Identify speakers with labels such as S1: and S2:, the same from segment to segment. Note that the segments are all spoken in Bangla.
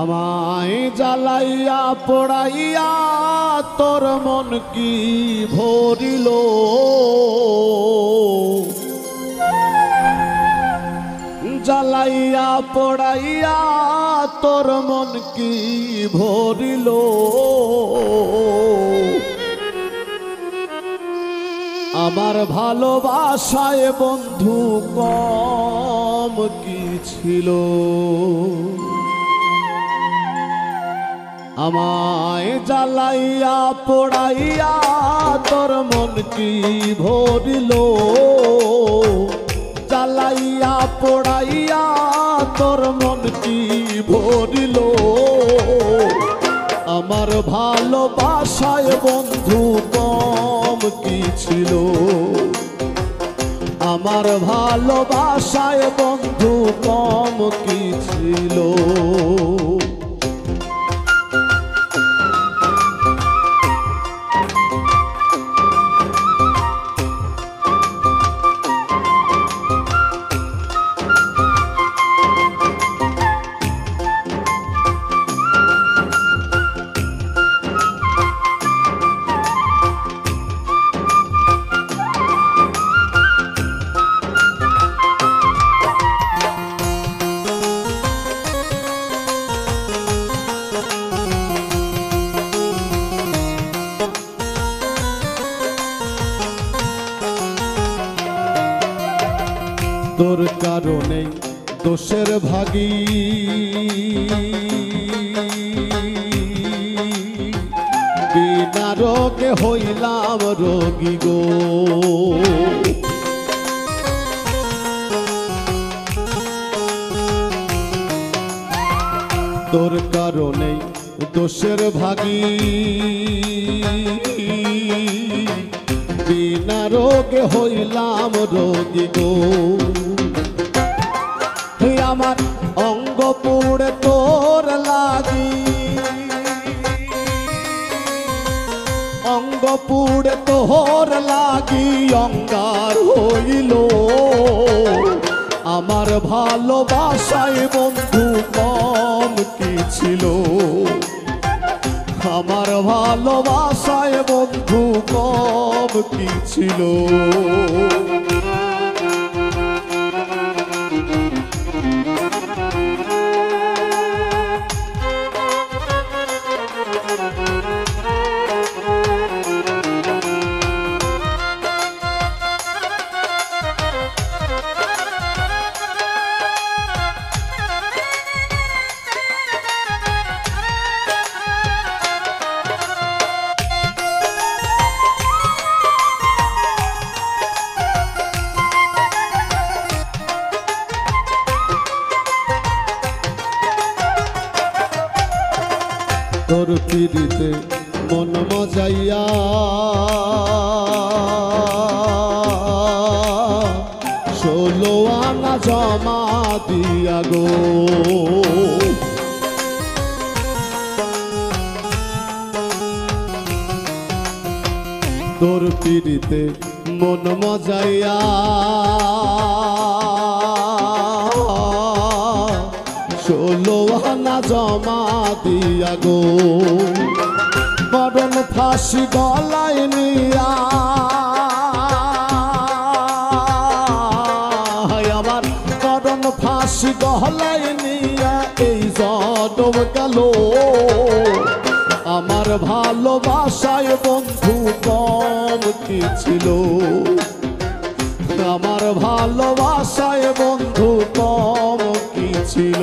S1: আমায় জ্বালাইয়া পোড়াইয়া তোর মন কি ভরিল, জ্বালাইয়া পোড়াইয়া তোর মন কি ভরিল। আমার ভালোবাসায় বন্ধু কম কি ছিল, আমায় জ্বালাইয়া পোড়াইয়া তোর মন কি ভরিল, জ্বালাইয়া পোড়াইয়া তোর মন কি ভরিল। আমার ভালোবাসায় বন্ধু কম কি ছিল, আমার ভালোবাসায় বন্ধু কম কি ছিল। তোর কারণে দোষের ভাগী, বিনা রোগে হইলাম রোগী গো। তোর কারণে দোষের ভাগী, বিনা রোগে হইলাম রোগী গো। আমার অঙ্গ পুড়ে তোর লাগি, অঙ্গ পুড়ে তোর লাগি অঙ্গার হইল। আমার ভালোবাসায় বন্ধু কম কি ছিল, আমার ভালোবাসায় বন্ধু কম কি ছিল। তোর পিড়িতে মন মজাইয়া, ষোলো আনা জমা দিয়া গো। তোর পিড়িতে মন মজাইয়া, ষোলো আনা জমা দিয়া গো। মরণ ফাঁসি গলায় নিয়া, আমার মরণ ফাঁসি গলায় নিয়া এই জনম গেল। আমার ভালোবাসায় বন্ধু কম কি ছিল, আমার ভালোবাসায় বন্ধু কম কি ছিল।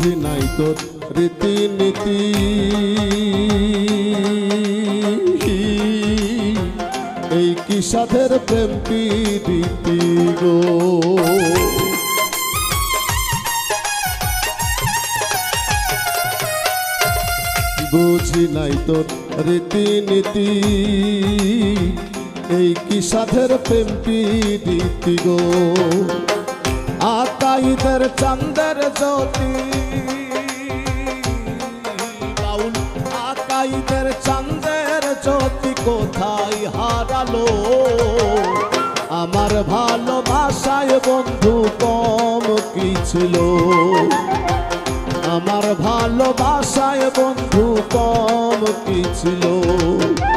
S1: বুঝি নাই তোর রীতিনীতি এই কি সাধের প্রেম প্রীতি গো। বুঝি নাই তোর রীতিনীতি এই কি সাধের প্রেম প্রীতি গো। আকাইদের চাঁদের জ্যোতি বাউল আকাইদের চাঁদের জ্যোতি কোথায় হারালো। আমার ভালোবাসায় বন্ধু কম কি ছিল, আমার ভালোবাসায় বন্ধু কম কি ছিল।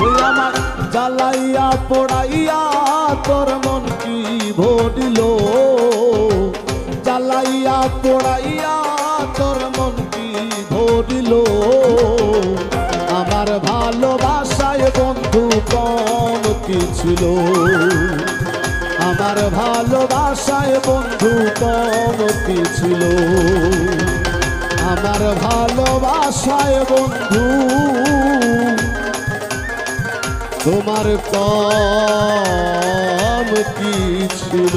S1: ওই আমার জ্বালাইয়া পোড়াইয়া তোর মন কি ভরিল, জ্বালাইয়া পোড়াইয়া তোর মন কি ভরিল। আমার ভালোবাসায় বন্ধু কম কি ছিল, আমার ভালোবাসায় বন্ধু কম কি ছিল। আমার ভালোবাসায় বন্ধু তোমার কম কি ছিল।